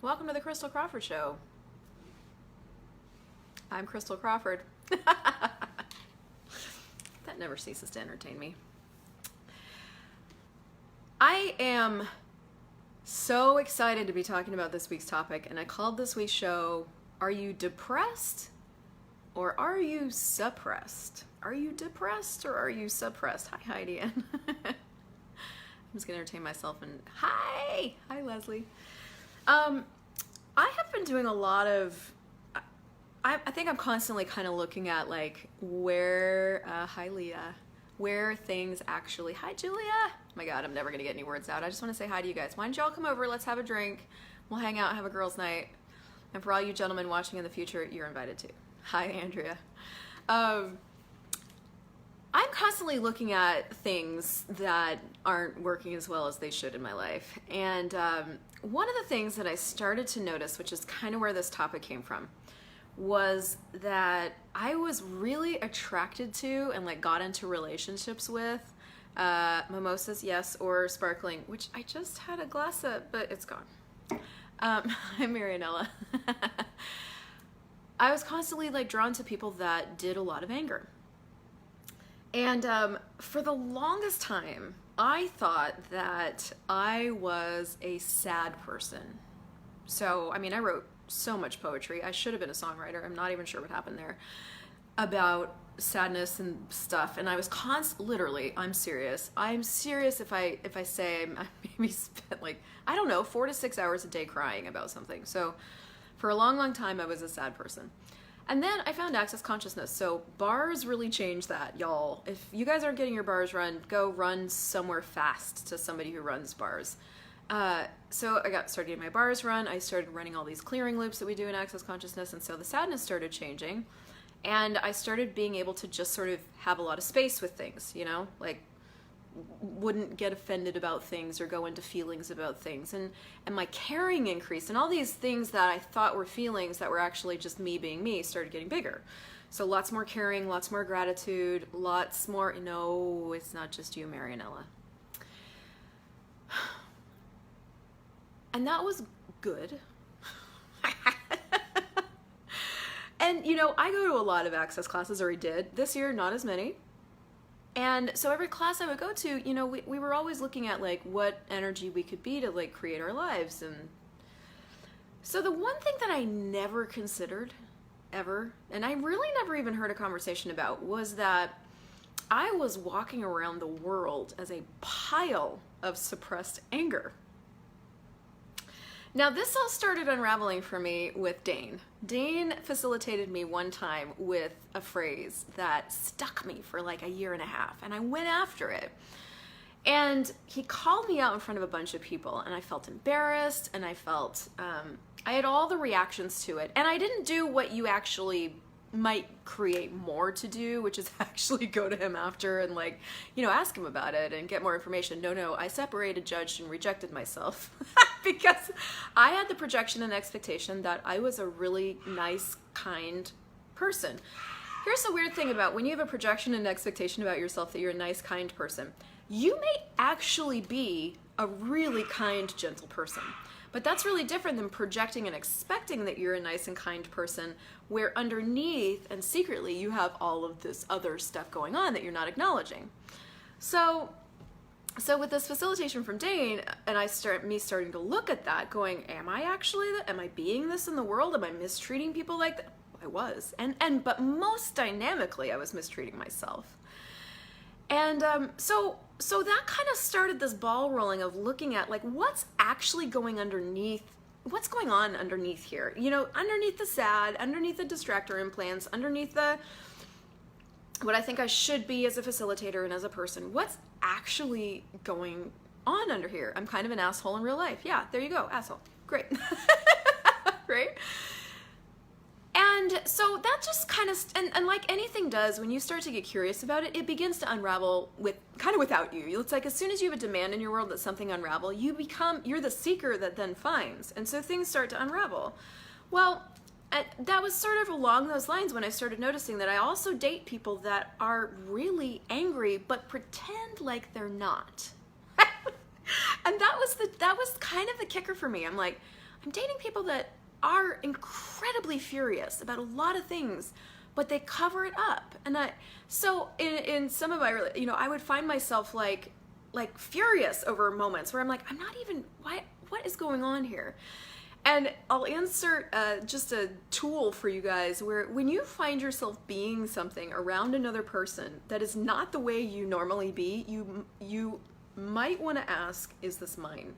Welcome to the Christel Crawford Show. I'm Christel Crawford. That never ceases to entertain me. I am so excited to be talking about this week's topic, and I called this week's show, Are You Depressed or Are You Suppressed? Are you depressed or are you suppressed? Hi, Heidi. I'm just going to entertain myself and hi Leslie. I have been doing a lot of, I think I'm constantly kind of looking at like where, hi Leah, where things actually, hi Julia. Oh my God, I'm never going to get any words out. I just want to say hi to you guys. Why don't y'all come over? Let's have a drink. We'll hang out, have a girls' night. And for all you gentlemen watching in the future, you're invited too. Hi, Andrea. I'm constantly looking at things that aren't working as well as they should in my life. And one of the things that I started to notice, which is kind of where this topic came from, was that I was really attracted to and like got into relationships with mimosas, yes, or sparkling, which I just had a glass of, but it's gone. I'm Marianella. I was constantly like drawn to people that did a lot of anger. And for the longest time, I thought that I was a sad person. So, I mean, I wrote so much poetry. I should have been a songwriter. I'm not even sure what happened there about sadness and stuff. And I was literally, I'm serious. I'm serious if I say I maybe spent like, I don't know, 4 to 6 hours a day crying about something. So for a long, long time, I was a sad person. And then I found access consciousness. So bars really changed that, y'all. If you guys aren't getting your bars run, go run somewhere fast to somebody who runs bars. So I started getting my bars run. I started running all these clearing loops that we do in access consciousness. And so the sadness started changing. And I started being able to just sort of have a lot of space with things, you know, like wouldn't get offended about things or go into feelings about things, and my caring increased, and all these things that I thought were feelings that were actually just me being me started getting bigger. So lots more caring, lots more gratitude, lots more, no, it's not just you, Marianella. And that was good. And you know, I go to a lot of access classes, or I did this year, not as many. And so every class I would go to, you know, we were always looking at like what energy we could be to like create our lives. And so the one thing that I never considered ever, and I really never even heard a conversation about, was that I was walking around the world as a pile of suppressed anger. Now this all started unraveling for me with Dane. Dane facilitated me one time with a phrase that stuck me for like 1.5 years, and I went after it. And he called me out in front of a bunch of people, and I felt embarrassed, and I felt, I had all the reactions to it, and I didn't do what you actually might create more to do, which is actually go to him after and like, you know, ask him about it and get more information. No, I separated, judged, and rejected myself because I had the projection and expectation that I was a really nice, kind person. Here's the weird thing about when you have a projection and expectation about yourself that you're a nice, kind person, you may actually be a really kind, gentle person. But that's really different than projecting and expecting that you're a nice and kind person, where underneath and secretly you have all of this other stuff going on that you're not acknowledging. So with this facilitation from Dane, and starting to look at that, going, am I being this in the world? Am I mistreating people like that? I was, but most dynamically, I was mistreating myself. And so that kind of started this ball rolling of looking at like what's actually going underneath, what's going on underneath here, you know, underneath the sad, underneath the distractor implants, underneath the what I think I should be as a facilitator and as a person. What's actually going on under here? I'm kind of an asshole in real life. Yeah, there you go, asshole. Great. Right? And so that just kind of, and like anything does, when you start to get curious about it, it begins to unravel without you. It's like as soon as you have a demand in your world that something unravel, you're the seeker that then finds. And so things start to unravel. Well, that was sort of along those lines when I started noticing that I also date people that are really angry, but pretend like they're not. And that was kind of the kicker for me. I'm like, I'm dating people that are incredibly furious about a lot of things, but they cover it up. And so in some of my, I would find myself like furious over moments where I'm like, I'm not even, what is going on here? And I'll insert just a tool for you guys where when you find yourself being something around another person that is not the way you normally be, you might want to ask, is this mine?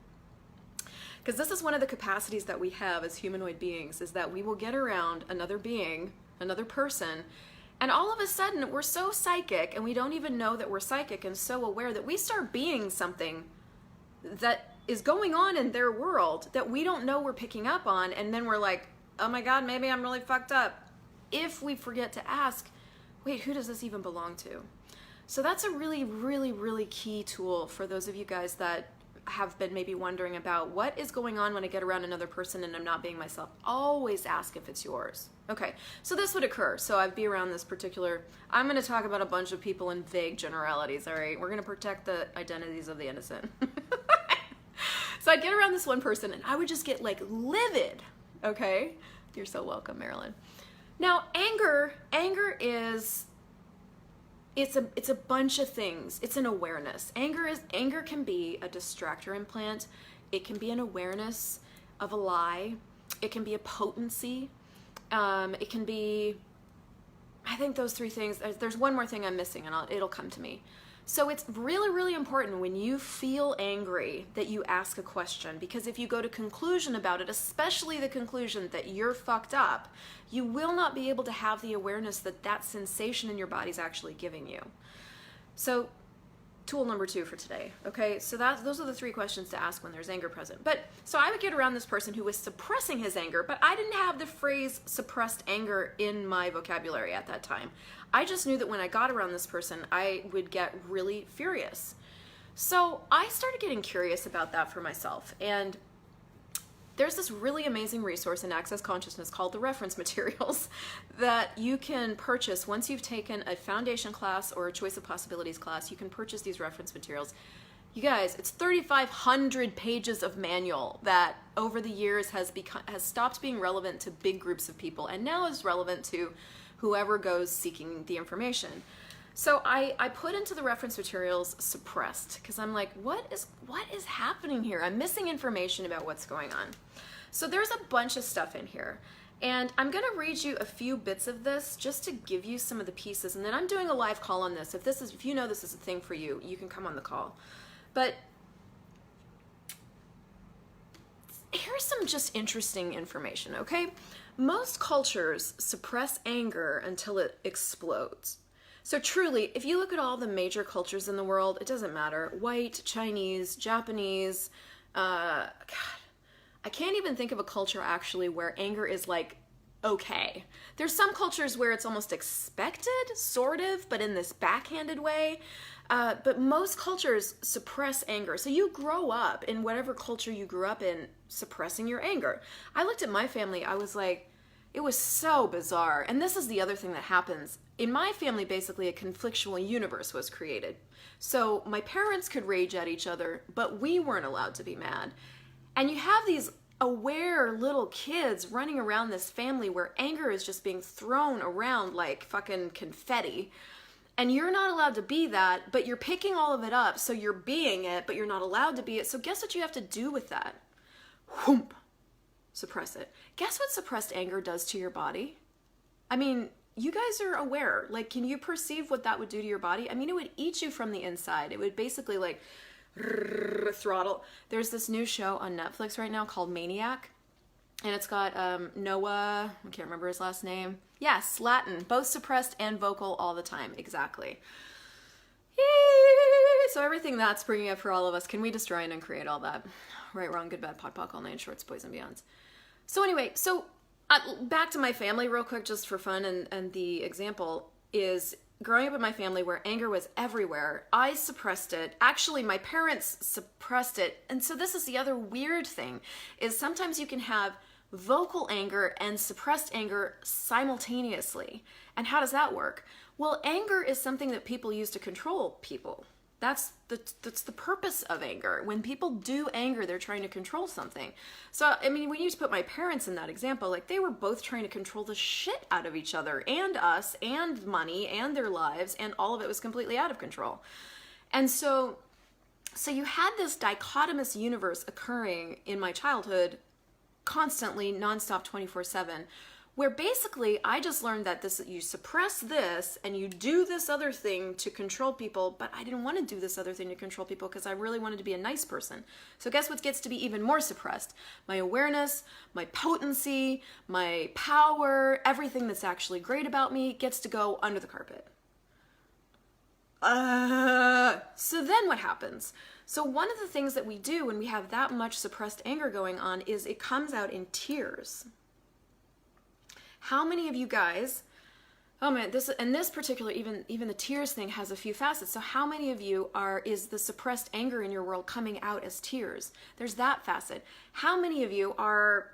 Because this is one of the capacities that we have as humanoid beings, is that we will get around another being, another person, and all of a sudden we're so psychic and we don't even know that we're psychic and so aware that we start being something that is going on in their world that we don't know we're picking up on, and then we're like, oh my God, maybe I'm really fucked up. If we forget to ask, wait, who does this even belong to? So that's a really, really, really key tool for those of you guys that have been maybe wondering about what is going on when I get around another person and I'm not being myself. Always ask if it's yours. Okay, so this would occur. So I'd be around this particular, I'm going to talk about a bunch of people in vague generalities, all right? We're going to protect the identities of the innocent. So I'd get around this one person and I would just get like livid, okay? You're so welcome, Marilyn. Now, anger is, it's a bunch of things. It's an awareness. Anger can be a distractor implant. It can be an awareness of a lie. It can be a potency. It can be, I think those three things. There's one more thing I'm missing, and it'll come to me. So it's really, really important when you feel angry that you ask a question, because if you go to conclusion about it, especially the conclusion that you're fucked up, you will not be able to have the awareness that that sensation in your body is actually giving you. So tool number 2 for today, okay? So those are the 3 questions to ask when there's anger present. But so I would get around this person who was suppressing his anger, but I didn't have the phrase suppressed anger in my vocabulary at that time. I just knew that when I got around this person, I would get really furious. So I started getting curious about that for myself. And there's this really amazing resource in Access Consciousness called the reference materials that you can purchase once you've taken a foundation class or a choice of possibilities class. You can purchase these reference materials. You guys, it's 3,500 pages of manual that over the years has stopped being relevant to big groups of people and now is relevant to whoever goes seeking the information. So I put into the reference materials suppressed, because I'm like, what is happening here? I'm missing information about what's going on. So there's a bunch of stuff in here. And I'm going to read you a few bits of this just to give you some of the pieces. And then I'm doing a live call on this. If you know this is a thing for you, you can come on the call. But here's some just interesting information, okay? Most cultures suppress anger until it explodes. So truly, if you look at all the major cultures in the world, it doesn't matter. White, Chinese, Japanese, God, I can't even think of a culture actually where anger is like okay. There's some cultures where it's almost expected, sort of, but in this backhanded way. But most cultures suppress anger. So you grow up in whatever culture you grew up in suppressing your anger. I looked at my family, I was like, it was so bizarre. And this is the other thing that happens. In my family, basically a conflictual universe was created. So my parents could rage at each other, but we weren't allowed to be mad. And you have these aware little kids running around this family where anger is just being thrown around like fucking confetti. And you're not allowed to be that, but you're picking all of it up, so you're being it, but you're not allowed to be it. So guess what you have to do with that? Whoomp. Suppress it. Guess what suppressed anger does to your body? I mean, you guys are aware. Like, can you perceive what that would do to your body? I mean, it would eat you from the inside. It would basically like throttle. There's this new show on Netflix right now called Maniac. And it's got Noah, I can't remember his last name. Yes, Latin, both suppressed and vocal all the time. Exactly. So everything that's bringing up for all of us, can we destroy and uncreate all that? Right, wrong, good, bad, pot, pock, all nine shorts, boys and beyonds. So anyway, back to my family real quick, just for fun, and the example is growing up in my family where anger was everywhere. I suppressed it. Actually, my parents suppressed it. And so this is the other weird thing, is sometimes you can have vocal anger and suppressed anger simultaneously. And how does that work? Well, anger is something that people use to control people. That's the purpose of anger. When people do anger, they're trying to control something. So, I mean, when you put my parents in that example, like they were both trying to control the shit out of each other and us and money and their lives, and all of it was completely out of control. And so you had this dichotomous universe occurring in my childhood constantly, nonstop, 24/7, where basically I just learned that you suppress this and you do this other thing to control people, but I didn't want to do this other thing to control people because I really wanted to be a nice person. So guess what gets to be even more suppressed? My awareness, my potency, my power, everything that's actually great about me gets to go under the carpet. So then what happens? So one of the things that we do when we have that much suppressed anger going on is it comes out in tears. How many of you guys, oh man, this particular, even the tears thing has a few facets. So how many of you is the suppressed anger in your world coming out as tears? There's that facet. How many of you are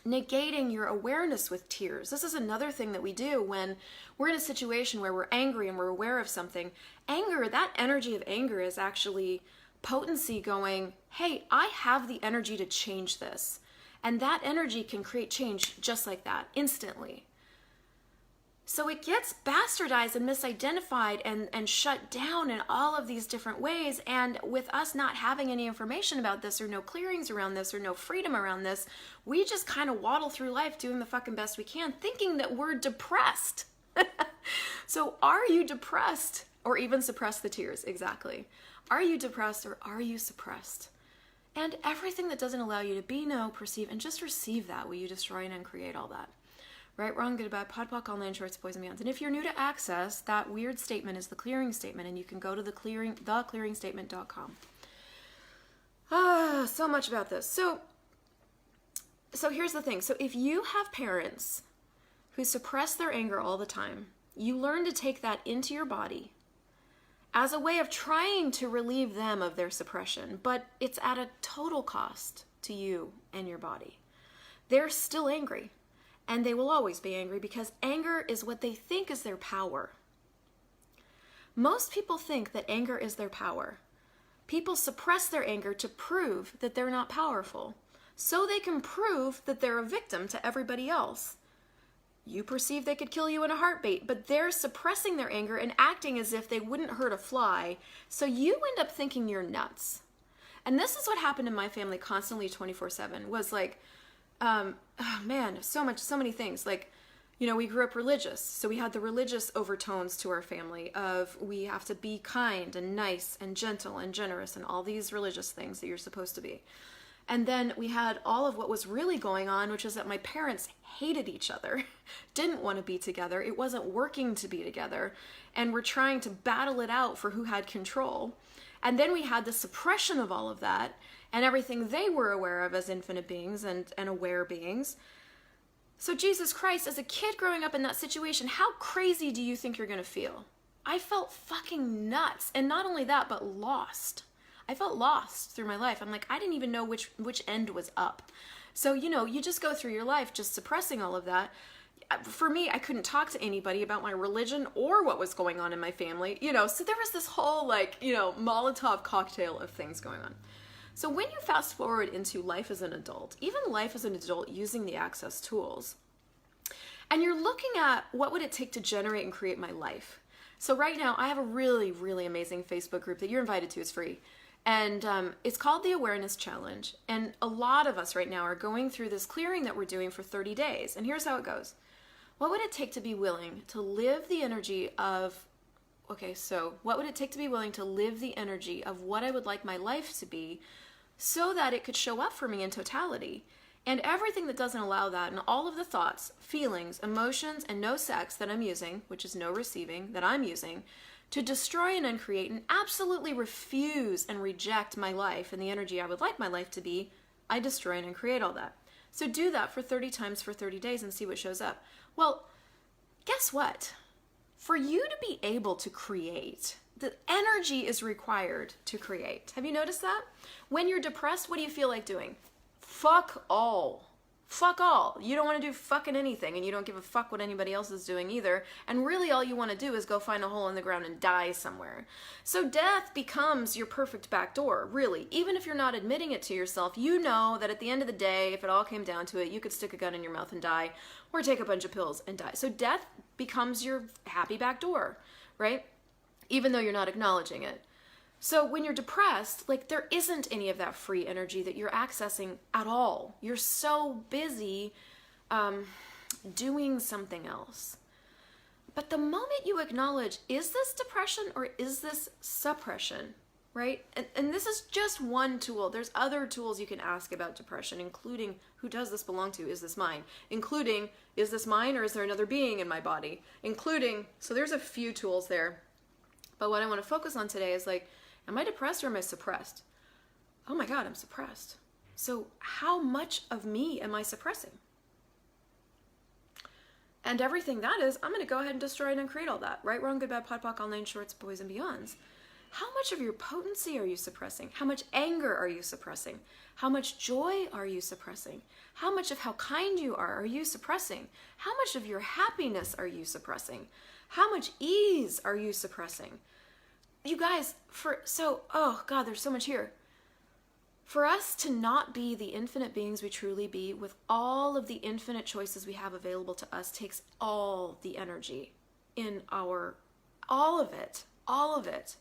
negating your awareness with tears? This is another thing that we do when we're in a situation where we're angry and we're aware of something. Anger, that energy of anger is actually potency going, hey, I have the energy to change this. And that energy can create change just like that, instantly. So it gets bastardized and misidentified and shut down in all of these different ways. And with us not having any information about this or no clearings around this or no freedom around this, we just kind of waddle through life doing the fucking best we can, thinking that we're depressed. So are you depressed? Or even suppress the tears, exactly. Are you depressed or are you suppressed? And everything that doesn't allow you to be, know, perceive, and just receive that, will you destroy and uncreate all that? Right, wrong, good, bad, pod, poc, all nine shorts, boys and beyonds. And if you're new to Access, that weird statement is the clearing statement, and you can go to theclearingstatement.com. So much about this. So here's the thing. So if you have parents who suppress their anger all the time, you learn to take that into your body as a way of trying to relieve them of their suppression, but it's at a total cost to you and your body. They're still angry, and they will always be angry because anger is what they think is their power. Most people think that anger is their power. People suppress their anger to prove that they're not powerful, so they can prove that they're a victim to everybody else. You perceive they could kill you in a heartbeat, but they're suppressing their anger and acting as if they wouldn't hurt a fly, so you end up thinking you're nuts. And this is what happened in my family constantly 24/7, was like, oh man, so many things. Like, you know, we grew up religious, so we had the religious overtones to our family of we have to be kind and nice and gentle and generous and all these religious things that you're supposed to be. And then we had all of what was really going on, which is that my parents hated each other, didn't want to be together. It wasn't working to be together. And we're trying to battle it out for who had control. And then we had the suppression of all of that and everything they were aware of as infinite beings and aware beings. So Jesus Christ, as a kid growing up in that situation, how crazy do you think you're going to feel? I felt fucking nuts. And not only that, but lost. I felt lost through my life. I'm like, I didn't even know which end was up. So, you know, you just go through your life just suppressing all of that. For me, I couldn't talk to anybody about my religion or what was going on in my family, you know, so there was this whole like, you know, Molotov cocktail of things going on. So when you fast forward into life as an adult, even life as an adult using the Access tools, and you're looking at what would it take to generate and create my life. So right now I have a really, really amazing Facebook group that you're invited to. It's free. And it's called the Awareness Challenge. And a lot of us right now are going through this clearing that we're doing for 30 days. And here's how it goes. What would it take to be willing to live the energy of, what would it take to be willing to live the energy of what I would like my life to be so that it could show up for me in totality? And everything that doesn't allow that, and all of the thoughts, feelings, emotions, and no sex that I'm using, which is no receiving, that I'm using, to destroy and uncreate and absolutely refuse and reject my life and the energy I would like my life to be, I destroy and uncreate all that. So do that for 30 times for 30 days and see what shows up. Well, guess what? For you to be able to create, the energy is required to create. Have you noticed that? When you're depressed, what do you feel like doing? Fuck all. Fuck all. You don't want to do fucking anything, and you don't give a fuck what anybody else is doing either. And really all you want to do is go find a hole in the ground and die somewhere. So death becomes your perfect backdoor, really. Even if you're not admitting it to yourself, you know that at the end of the day, if it all came down to it, you could stick a gun in your mouth and die, or take a bunch of pills and die. So death becomes your happy backdoor, right? Even though you're not acknowledging it. So when you're depressed, like, there isn't any of that free energy that you're accessing at all. You're so busy doing something else. But the moment you acknowledge, is this depression or is this suppression, right? And this is just one tool. There's other tools you can ask about depression, including, who does this belong to? Is this mine? Including, is this mine or is there another being in my body? Including, so there's a few tools there. But what I want to focus on today is like, am I depressed or am I suppressed? Oh my God, I'm suppressed. So how much of me am I suppressing? And everything that is, I'm going to go ahead and destroy and uncreate all that. Right, wrong, good, bad, pod, poc, all nine shorts, boys and beyonds. How much of your potency are you suppressing? How much anger are you suppressing? How much joy are you suppressing? How much of how kind you are you suppressing? How much of your happiness are you suppressing? How much ease are you suppressing? You guys, oh God, there's so much here. For us to not be the infinite beings we truly be, with all of the infinite choices we have available to us, takes all the energy in all of it.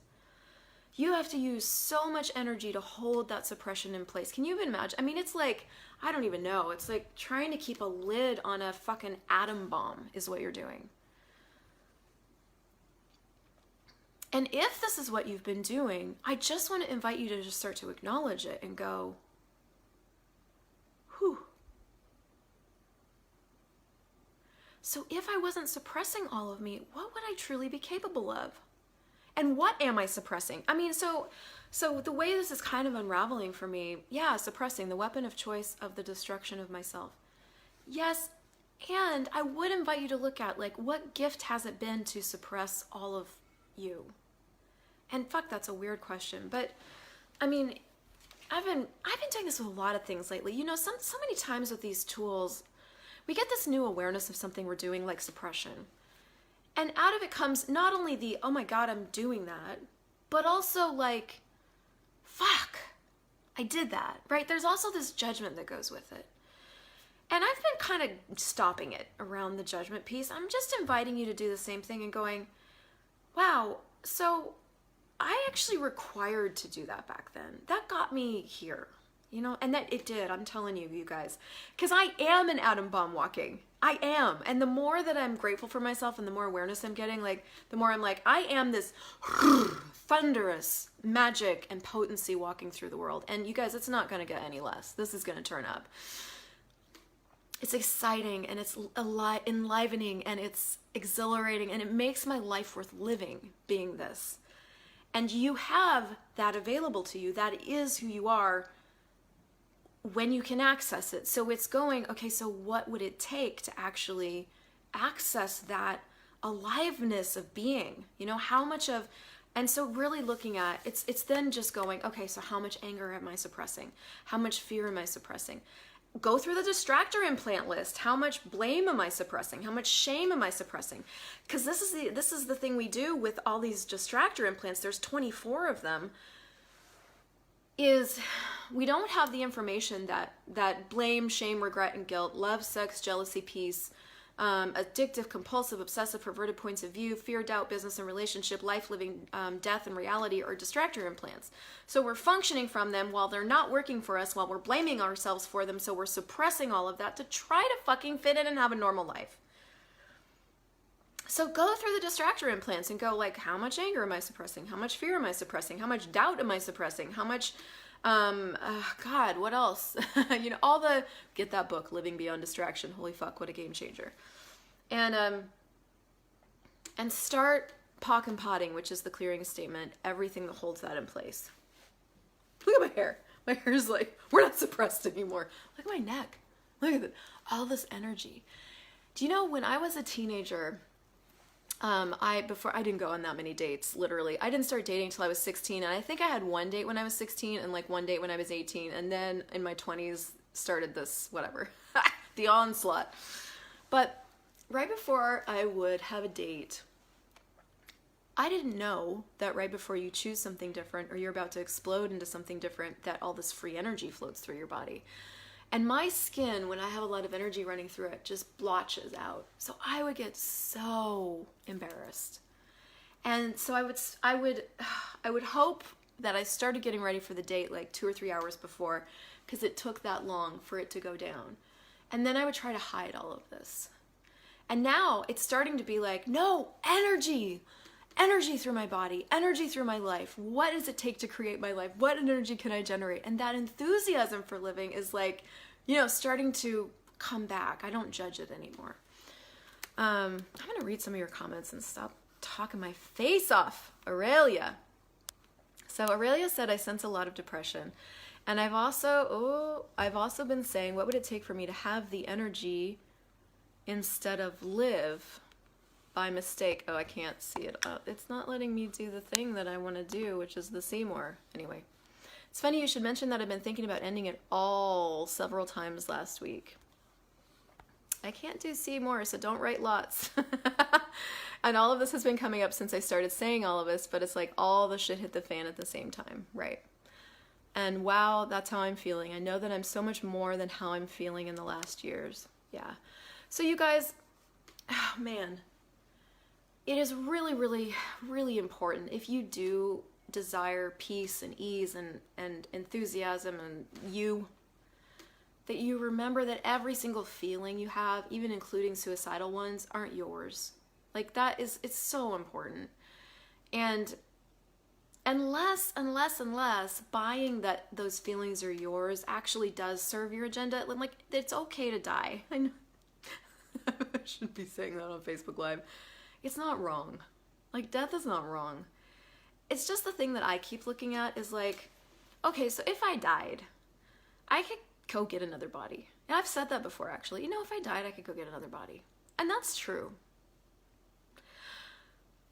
You have to use so much energy to hold that suppression in place. Can you even imagine? I mean, it's like, I don't even know. It's like trying to keep a lid on a fucking atom bomb is what you're doing. And if this is what you've been doing, I just want to invite you to just start to acknowledge it and go, whew. So if I wasn't suppressing all of me, what would I truly be capable of? And what am I suppressing? I mean, so the way this is kind of unraveling for me, yeah, suppressing, the weapon of choice of the destruction of myself. Yes, and I would invite you to look at, like, what gift has it been to suppress all of you? And fuck, that's a weird question, but I mean, I've been doing this with a lot of things lately. You know, so many times with these tools, we get this new awareness of something we're doing, like suppression. And out of it comes not only the, oh my God, I'm doing that, but also like, fuck, I did that, right? There's also this judgment that goes with it. And I've been kind of stopping it around the judgment piece. I'm just inviting you to do the same thing and going, wow, so I actually required to do that back then. That got me here, you know, and that it did, I'm telling you, you guys, because I am an atom bomb walking. I am. And the more that I'm grateful for myself and the more awareness I'm getting, like, the more I'm like, I am this thunderous magic and potency walking through the world. And you guys, it's not going to get any less. This is going to turn up. It's exciting and it's enlivening and it's exhilarating and it makes my life worth living being this. And you have that available to you. That is who you are when you can access it. So it's going, okay, so what would it take to actually access that aliveness of being? You know, how much of, and so really looking at, it's then just going, okay, so how much anger am I suppressing? How much fear am I suppressing? Go through the distractor implant list. How much blame am I suppressing? How much shame am I suppressing? Because this is the thing we do with all these distractor implants. There's 24 of them. Is we don't have the information that blame, shame, regret, and guilt, love, sex, jealousy, peace, addictive, compulsive, obsessive, perverted points of view, fear, doubt, business and relationship, life, living, death, and reality are distractor implants. So we're functioning from them while they're not working for us, while we're blaming ourselves for them. So we're suppressing all of that to try to fucking fit in and have a normal life. So go through the distractor implants and go like, how much anger am I suppressing? How much fear am I suppressing? How much doubt am I suppressing? How much, God, what else? You know, all the, get that book, Living Beyond Distraction. Holy fuck, what a game changer. And start POC and potting, which is the clearing statement, everything that holds that in place. Look at my hair. My hair is like, we're not suppressed anymore. Look at my neck. Look at it. All this energy. Do you know, when I was a teenager, I didn't go on that many dates, literally. I didn't start dating until I was 16, and I think I had one date when I was 16 and like one date when I was 18, and then in my 20s started this, whatever. the onslaught. But right before I would have a date, I didn't know that right before you choose something different or you're about to explode into something different, that all this free energy floats through your body. And my skin, when I have a lot of energy running through it, just blotches out. So I would get so embarrassed. And so I would hope that I started getting ready for the date like 2 or 3 hours before, because it took that long for it to go down. And then I would try to hide all of this. And now it's starting to be like, no, energy through my body, energy through my life. What does it take to create my life? What energy can I generate? And that enthusiasm for living is like, starting to come back. I don't judge it anymore. I'm going to read some of your comments and stop talking my face off. Aurelia. So Aurelia said, I sense a lot of depression. And I've also been saying, what would it take for me to have the energy instead of live? By mistake. Oh, I can't see it. It's not letting me do the thing that I want to do, which is the see more. Anyway, it's funny you should mention that. I've been thinking about ending it all several times last week. I can't do see more, so don't write lots. And all of this has been coming up since I started saying all of this, but it's like all the shit hit the fan at the same time, right? And wow, that's how I'm feeling. I know that I'm so much more than how I'm feeling in the last years. Yeah. So you guys, oh man, it is really, really, really important, if you do desire peace and ease and enthusiasm and that you remember that every single feeling you have, even including suicidal ones, aren't yours. Like it's so important. And unless buying that those feelings are yours actually does serve your agenda, like it's okay to die. I know I shouldn't be saying that on Facebook Live. It's not wrong. Like, death is not wrong. It's just the thing that I keep looking at is like, okay, so if I died, I could go get another body. And I've said that before, actually. If I died, I could go get another body. And that's true.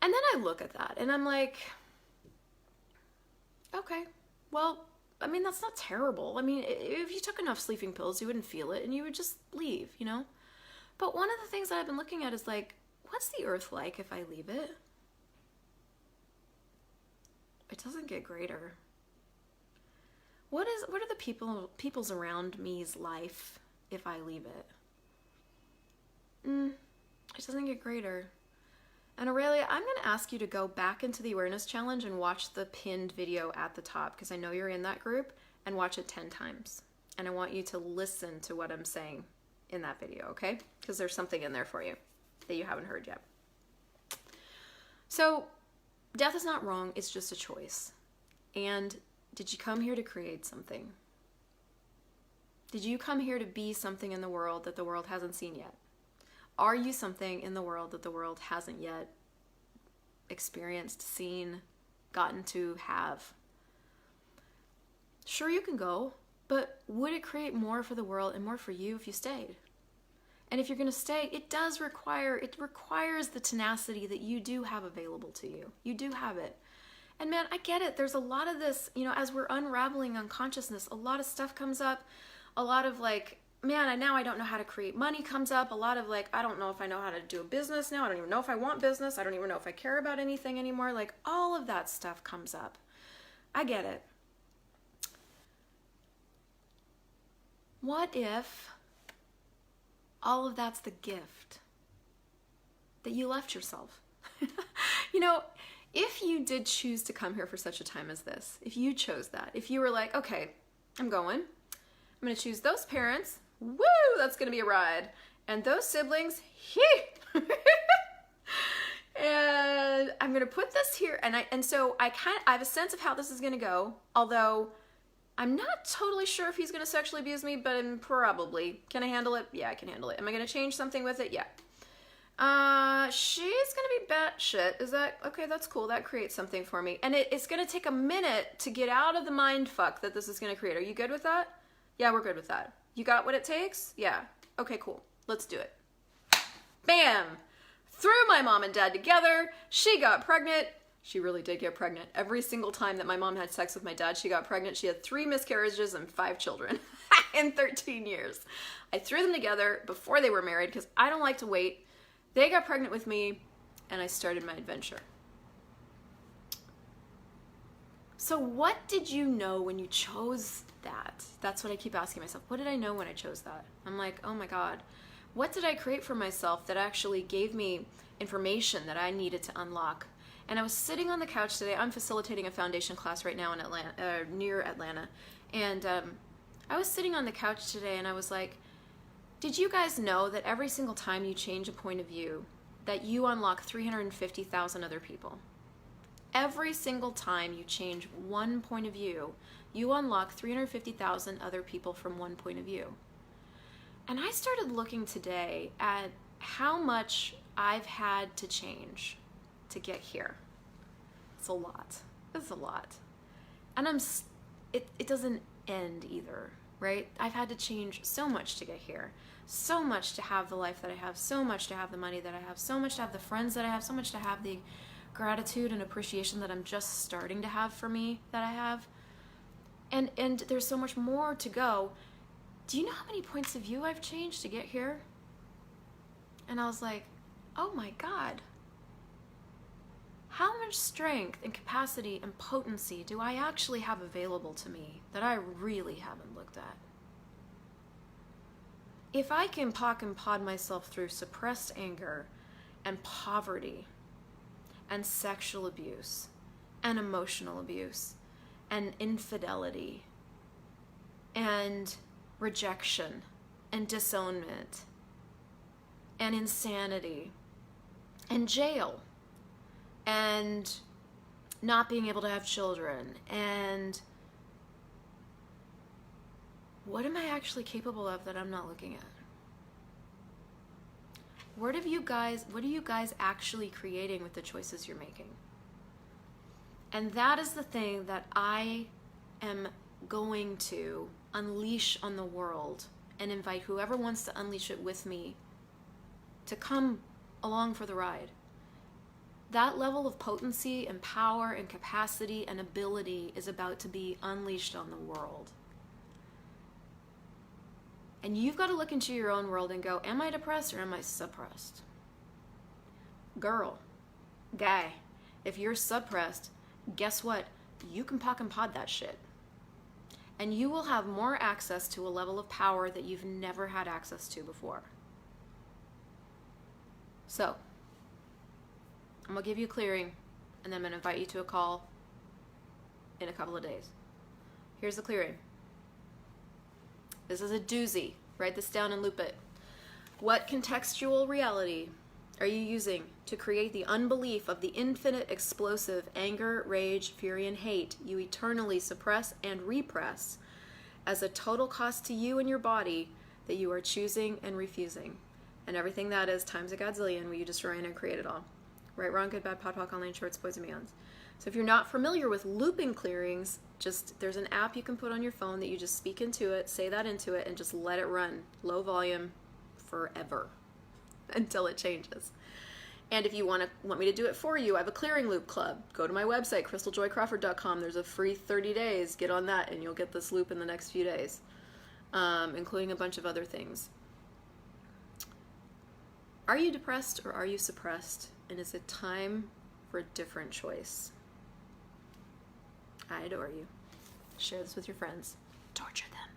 And then I look at that and I'm like, okay, well, I mean, that's not terrible. I mean, if you took enough sleeping pills, you wouldn't feel it and you would just leave, But one of the things that I've been looking at is like, what's the earth like if I leave it? It doesn't get greater. What are the people's around me's life if I leave it? It doesn't get greater. And Aurelia, I'm going to ask you to go back into the awareness challenge and watch the pinned video at the top, because I know you're in that group, and watch it 10 times. And I want you to listen to what I'm saying in that video, okay? Because there's something in there for you that you haven't heard yet. So, death is not wrong, it's just a choice. And did you come here to create something? Did you come here to be something in the world that the world hasn't seen yet? Are you something in the world that the world hasn't yet experienced, seen, gotten to have? Sure, you can go, but would it create more for the world and more for you if you stayed? And if you're going to stay, it requires the tenacity that you do have available to you. You do have it. And man, I get it. There's a lot of this, as we're unraveling unconsciousness, a lot of stuff comes up. A lot of like, man, now I don't know how to create money comes up. A lot of like, I don't know if I know how to do a business now. I don't even know if I want business. I don't even know if I care about anything anymore. Like all of that stuff comes up. I get it. What if all of that's the gift that you left yourself? If you did choose to come here for such a time as this, if you chose that, if you were like, okay, I'm going to choose those parents, woo, that's going to be a ride, and those siblings, and I'm going to put this here, and so I have a sense of how this is going to go, although I'm not totally sure if he's going to sexually abuse me, but probably. Can I handle it? Yeah, I can handle it. Am I going to change something with it? Yeah. She's gonna be batshit. Is that okay? That's cool. That creates something for me, and it's gonna take a minute to get out of the mind fuck that this is gonna create. Are you good with that? Yeah, we're good with that. You got what it takes? Yeah. Okay, cool. Let's do it. Bam! Threw my mom and dad together. She got pregnant. She really did get pregnant. Every single time that my mom had sex with my dad, she got pregnant. She had 3 miscarriages and 5 children. in 13 years. I threw them together before they were married because I don't like to wait. They got pregnant with me, and I started my adventure. So what did you know when you chose that? That's what I keep asking myself. What did I know when I chose that? I'm like, oh my God, what did I create for myself that actually gave me information that I needed to unlock? And I was sitting on the couch today. I'm facilitating a foundation class right now in Atlanta, near Atlanta. And I was sitting on the couch today and I was like, did you guys know that every single time you change a point of view, that you unlock 350,000 other people? Every single time you change one point of view, you unlock 350,000 other people from one point of view. And I started looking today at how much I've had to change to get here. It's a lot. It's a lot. And it doesn't end either, right? I've had to change so much to get here. So much to have the life that I have, so much to have the money that I have, so much to have the friends that I have, so much to have the gratitude and appreciation that I'm just starting to have for me that I have. And there's so much more to go. Do you know how many points of view I've changed to get here? And I was like, oh my God. How much strength and capacity and potency do I actually have available to me that I really haven't looked at? If I can pock and pod myself through suppressed anger and poverty and sexual abuse and emotional abuse and infidelity and rejection and disownment and insanity and jail and not being able to have children, and what am I actually capable of that I'm not looking at? What are you guys actually creating with the choices you're making? And that is the thing that I am going to unleash on the world and invite whoever wants to unleash it with me to come along for the ride. That level of potency and power and capacity and ability is about to be unleashed on the world. And you've got to look into your own world and go, am I depressed or am I suppressed? Girl, guy, if you're suppressed, guess what? You can pock and pod that shit. And you will have more access to a level of power that you've never had access to before. So, I'm going to give you a clearing, and then I'm going to invite you to a call in a couple of days. Here's the clearing. This is a doozy. Write this down and loop it. What contextual reality are you using to create the unbelief of the infinite explosive anger, rage, fury, and hate you eternally suppress and repress as a total cost to you and your body that you are choosing and refusing? And everything that is times a godzillion, will you destroy and uncreate it all? Right, wrong, good, bad, podpoc, online, shorts, boys, and beyonds. So if you're not familiar with looping clearings, there's an app you can put on your phone that you just speak into it, say that into it, and just let it run low volume forever until it changes. And if you want me to do it for you, I have a clearing loop club. Go to my website, ChristelJoyCrawford.com. There's a free 30 days. Get on that and you'll get this loop in the next few days, including a bunch of other things. Are you depressed or are you suppressed? And is it time for a different choice? I adore you. Share this with your friends. Torture them.